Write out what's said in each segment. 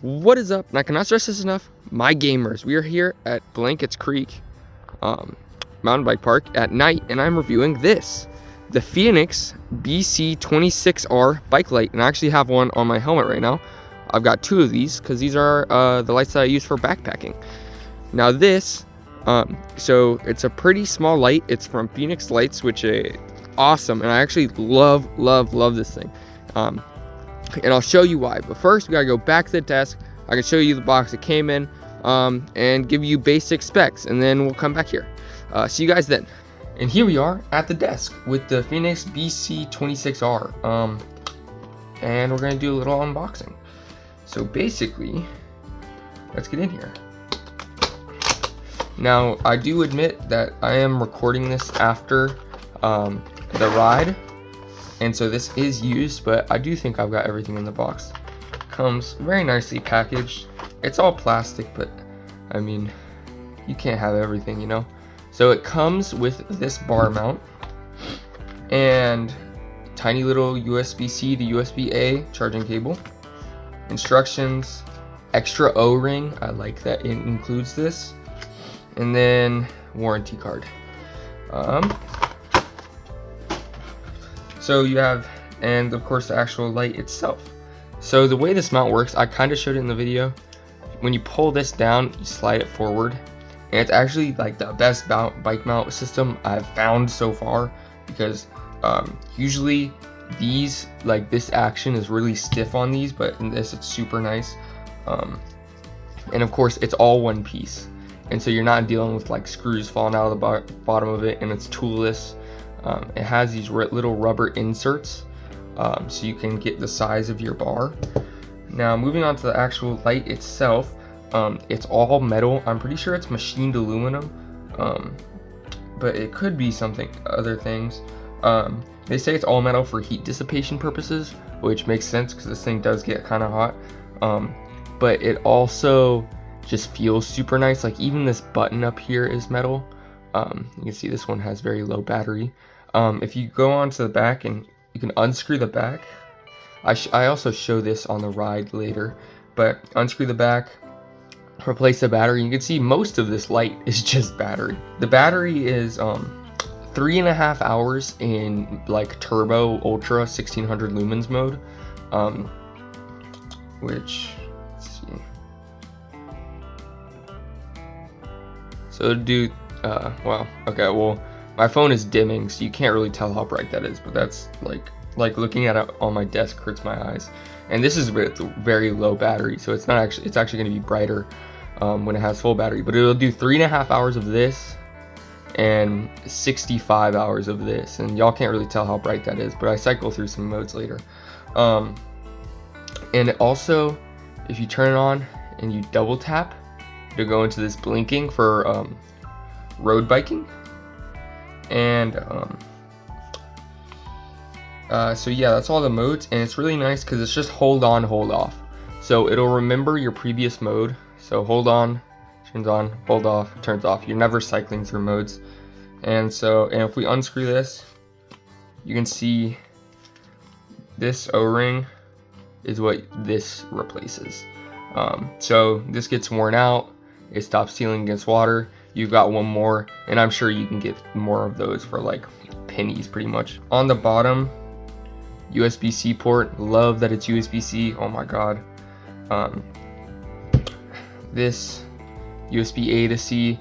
What is up? And I cannot stress this enough, my gamers. We are here at Blankets Creek mountain bike park at night, and I'm reviewing this, the Fenix BC26R bike light. And I actually have one on my helmet right now. I've got two of these because these are the lights that I use for backpacking. Now this, so it's a pretty small light. It's from Fenix Lights, which is awesome, and I actually love this thing. And I'll show you why. But first, we gotta go back to the desk. I can show you the box it came in, and give you basic specs, and then we'll come back here. See you guys then. And here we are at the desk with the Fenix BC26R, and we're gonna do a little unboxing. So basically, let's get in here. Now, I do admit that I am recording this after the ride, and so this is used, but I do think I've got everything in the box. Comes very nicely packaged. It's all plastic, but I mean, you can't have everything, you know? So it comes with this bar mount and tiny little USB-C to USB-A charging cable, instructions, extra O-ring, I like that it includes this, and then warranty card. So you have, and of course the actual light itself. So the way this mount works, I kind of showed it in the video. When you pull this down, you slide it forward, and it's actually like the best bike mount system I've found so far, because usually these, like this action is really stiff on these, but in this it's super nice. And of course it's all one piece, and so you're not dealing with like screws falling out of the bottom of it, and it's toolless. It has these little rubber inserts, so you can get the size of your bar. Now moving on to the actual light itself, it's all metal. I'm pretty sure it's machined aluminum, but it could be other things. They say it's all metal for heat dissipation purposes, which makes sense because this thing does get kind of hot. But it also just feels super nice. Like even this button up here is metal. You can see this one has very low battery. If you go onto the back and you can unscrew the back, I also show this on the ride later, but unscrew the back, replace the battery. You can see most of this light is just battery. The battery is 3.5 hours in like turbo ultra 1600 lumens mode, which, let's see, so it'll do well, okay, well my phone is dimming, so you can't really tell how bright that is, but that's like looking at it on my desk hurts my eyes. And this is with very low battery, so it's actually going to be brighter when it has full battery, but it'll do 3.5 hours of this and 65 hours of this, and y'all can't really tell how bright that is, but I cycle through some modes later. And it also, if you turn it on and you double tap to go into this blinking for road biking. And so yeah, that's all the modes, and it's really nice because it's just hold on, hold off. So it'll remember your previous mode. So hold on, turns on, hold off, turns off. You're never cycling through modes. And if we unscrew this, you can see this O-ring is what this replaces. So this gets worn out, it stops sealing against water. You've got one more, and I'm sure you can get more of those for like pennies pretty much. On the bottom, USB-C port. Love that it's USB-C. Oh my god. This USB-A to C.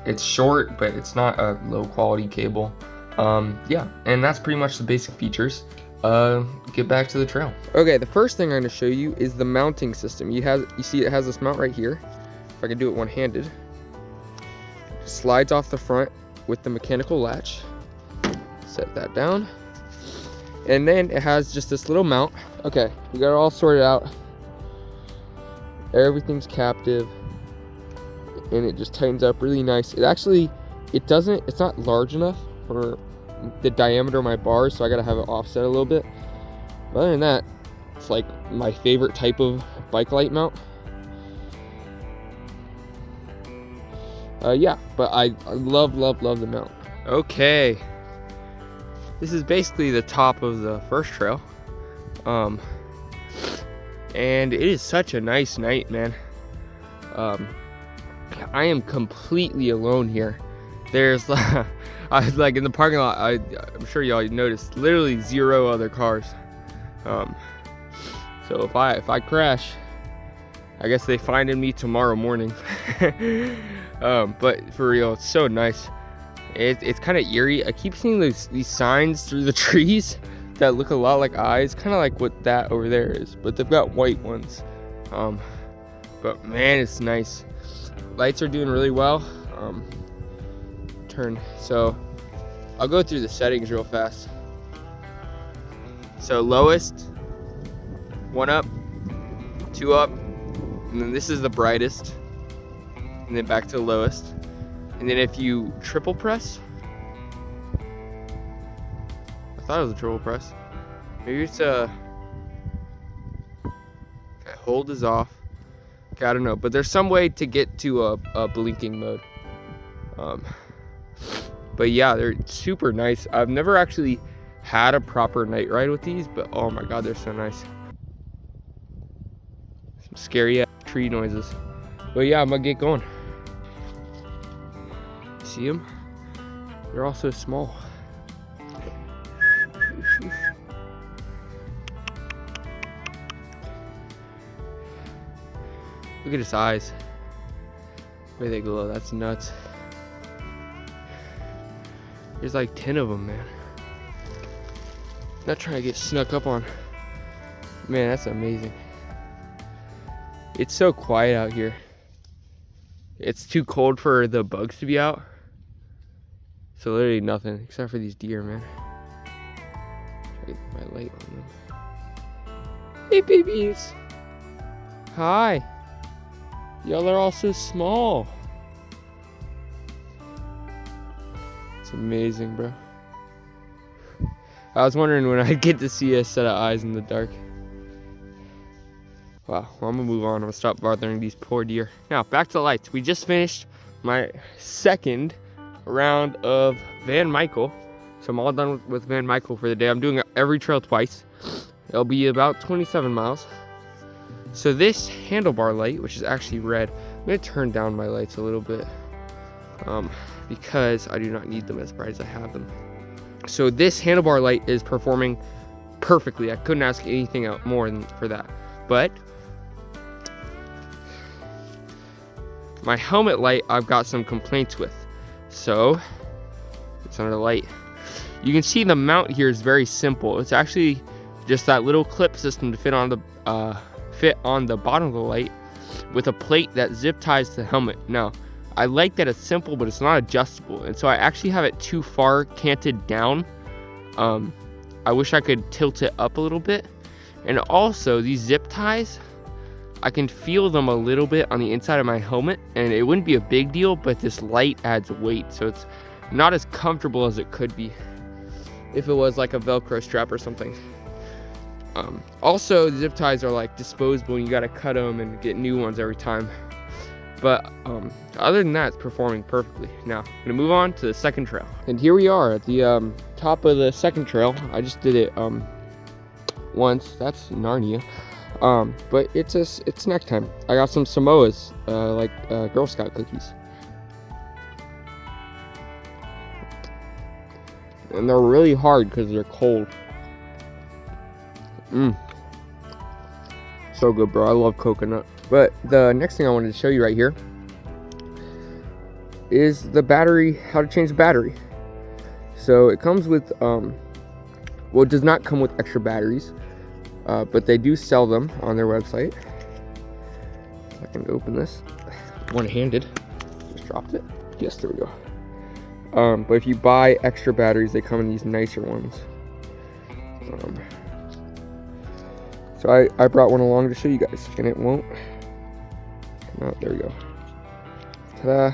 It's short, but it's not a low quality cable. Yeah, and that's pretty much the basic features. Get back to the trail. Okay, the first thing I'm going to show you is the mounting system. You see it has this mount right here. If I can do it one-handed. Slides off the front with the mechanical latch. Set that down. And then it has just this little mount. Okay, we got it all sorted out. Everything's captive. And it just tightens up really nice. It's not large enough for the diameter of my bars, so I gotta have it offset a little bit. But other than that, it's like my favorite type of bike light mount. Yeah, but I love the mount. Okay, this is basically the top of the first trail. And it is such a nice night, man. I am completely alone here. There's I was like in the parking lot, I'm sure y'all noticed, literally 0 other cars. So if I crash, I guess they finding me tomorrow morning. But for real, it's so nice. It's kind of eerie. I keep seeing these signs through the trees that look a lot like eyes, kind of like what that over there is, but they've got white ones. But man, it's nice. Lights are doing really well. So I'll go through the settings real fast. So lowest, 1 up, 2 up, and then this is the brightest, and then back to the lowest. And then if you triple press, I thought it was a triple press. Maybe it's okay, hold is off. Okay, I don't know, but there's some way to get to a blinking mode. But yeah, they're super nice. I've never actually had a proper night ride with these, but oh my god, they're so nice. Some scary tree noises. But yeah, I'm gonna get going. See them? They're all so small. Look at his eyes. The way they glow, that's nuts. There's like 10 of them, man. Not trying to get snuck up on. Man, that's amazing. It's so quiet out here. It's too cold for the bugs to be out. So literally nothing, except for these deer, man. Try to get my light on them. Hey, babies. Hi. Y'all are all so small. It's amazing, bro. I was wondering when I'd get to see a set of eyes in the dark. Wow, well, I'm gonna move on. I'm gonna stop bothering these poor deer. Now, back to the lights. We just finished my second round of Van Michael. So I'm all done with Van Michael for the day. I'm doing every trail twice. It'll be about 27 miles. So this handlebar light, which is actually red, I'm gonna turn down my lights a little bit because I do not need them as bright as I have them. So this handlebar light is performing perfectly. I couldn't ask anything out more than for that. But my helmet light, I've got some complaints with. So it's under the light. You can see the mount here is very simple. It's actually just that little clip system to fit on the bottom of the light with a plate that zip ties the helmet. Now, I like that it's simple, but it's not adjustable, and so I actually have it too far canted down. I wish I could tilt it up a little bit. And also, these zip ties, I can feel them a little bit on the inside of my helmet, and it wouldn't be a big deal, but this light adds weight, so it's not as comfortable as it could be if it was like a Velcro strap or something. Also, the zip ties are like disposable, and you gotta cut them and get new ones every time. But other than that, it's performing perfectly. Now, I'm gonna move on to the second trail. And here we are at the top of the second trail. I just did it once. That's Narnia. But it's snack time. I got some Samoas, like Girl Scout cookies. And they're really hard because they're cold. So good, bro. I love coconut. But the next thing I wanted to show you right here is the battery, how to change the battery. So it comes with, well, it does not come with extra batteries, but they do sell them on their website. I can open this one-handed. Just dropped it. Yes, there we go. But if you buy extra batteries, they come in these nicer ones. So I brought one along to show you guys, and it won't come out. There we go. Ta-da!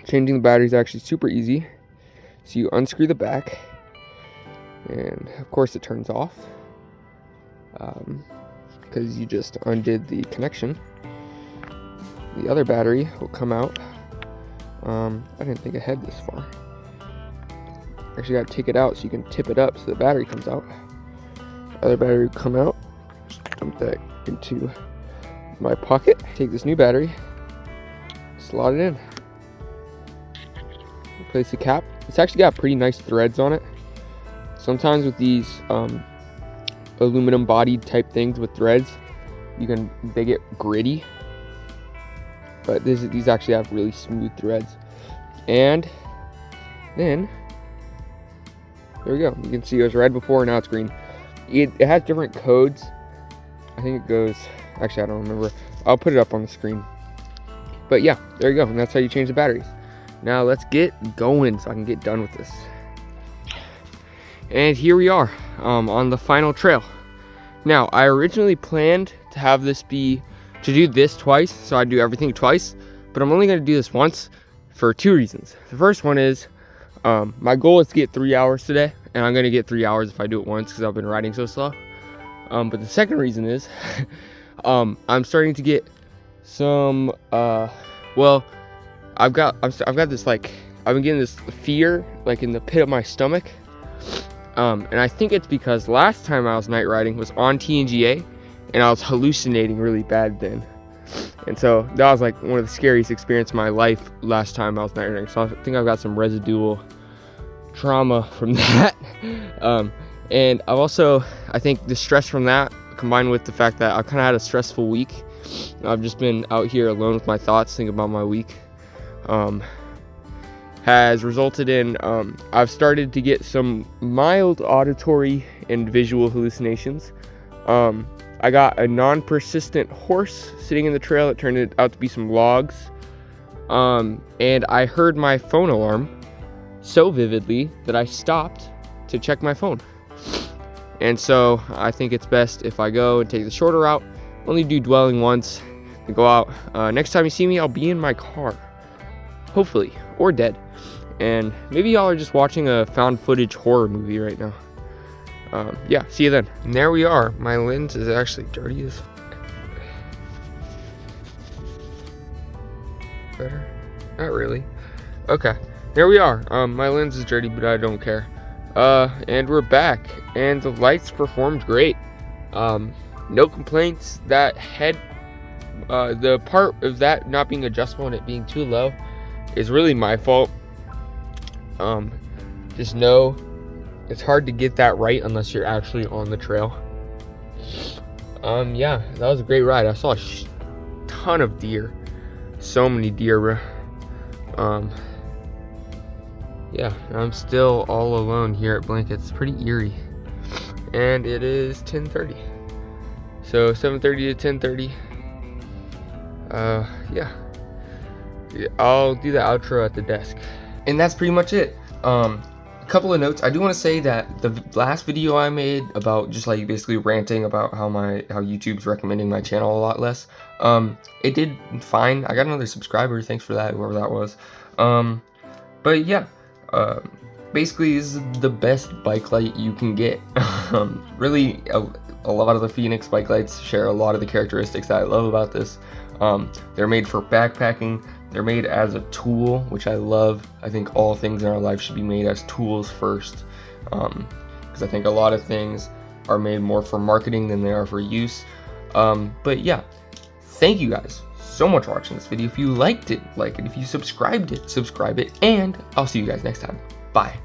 Changing the battery is actually super easy. So you unscrew the back, and of course it turns off because you just undid the connection. The other battery will come out. I didn't think I had this far. Actually got to take it out so you can tip it up so the battery comes out. other battery will come out. Just dump that into my pocket. Take this new battery, slot it in, replace the cap. It's actually got pretty nice threads on it. Sometimes with these aluminum bodied type things with threads, they get gritty, but these actually have really smooth threads. And then there we go. You can see it was red before, now it's green. It has different codes. I think it goes, actually I don't remember. I'll put it up on the screen. But yeah, there you go, and that's how you change the batteries. Now let's get going so I can get done with this. And here we are on the final trail. Now I originally planned to have this to do this twice, so I do everything twice, but I'm only going to do this once for 2 reasons. The first one is my goal is to get 3 hours today, and I'm going to get 3 hours if I do it once because I've been riding so slow. But the second reason is I'm starting to get some well, I've got this, like, I've been getting this fear like in the pit of my stomach, and I think it's because last time I was night riding was on TNGA and I was hallucinating really bad then, and so that was like one of the scariest experiences of my life last time I was night riding. So I think I've got some residual trauma from that. And I've also, I think the stress from that combined with the fact that I kind of had a stressful week, I've just been out here alone with my thoughts thinking about my week, has resulted in I've started to get some mild auditory and visual hallucinations. I got a non-persistent horse sitting in the trail. It turned out to be some logs, and I heard my phone alarm so vividly that I stopped to check my phone. And so I think it's best if I go and take the shorter route, only do dwelling once, and go out. Next time you see me, I'll be in my car, hopefully, or dead. And maybe y'all are just watching a found footage horror movie right now. Yeah, see you then. And there we are. My lens is actually dirty as fuck. Better? Not really. Okay, there we are. My lens is dirty, but I don't care. And we're back, and the lights performed great. No complaints. That head, the part of that not being adjustable and it being too low is really my fault. Just know it's hard to get that right unless you're actually on the trail. Yeah, that was a great ride. I saw a ton of deer, so many deer, bro. Yeah, I'm still all alone here at Blankets. It's pretty eerie, and it is 10:30. So 7:30 to 10:30. Yeah, I'll do the outro at the desk, and that's pretty much it. A couple of notes. I do want to say that the last video I made about just like basically ranting about how YouTube's recommending my channel a lot less, it did fine. I got another subscriber. Thanks for that, whoever that was. But yeah. Basically, this is the best bike light you can get. Really, a lot of the Fenix bike lights share a lot of the characteristics that I love about this. They're made for backpacking. They're made as a tool, which I love. I think all things in our life should be made as tools first, because I think a lot of things are made more for marketing than they are for use. But yeah, thank you guys so much for watching this video. If you liked it, like it. If you subscribed it, subscribe it, and I'll see you guys next time. Bye.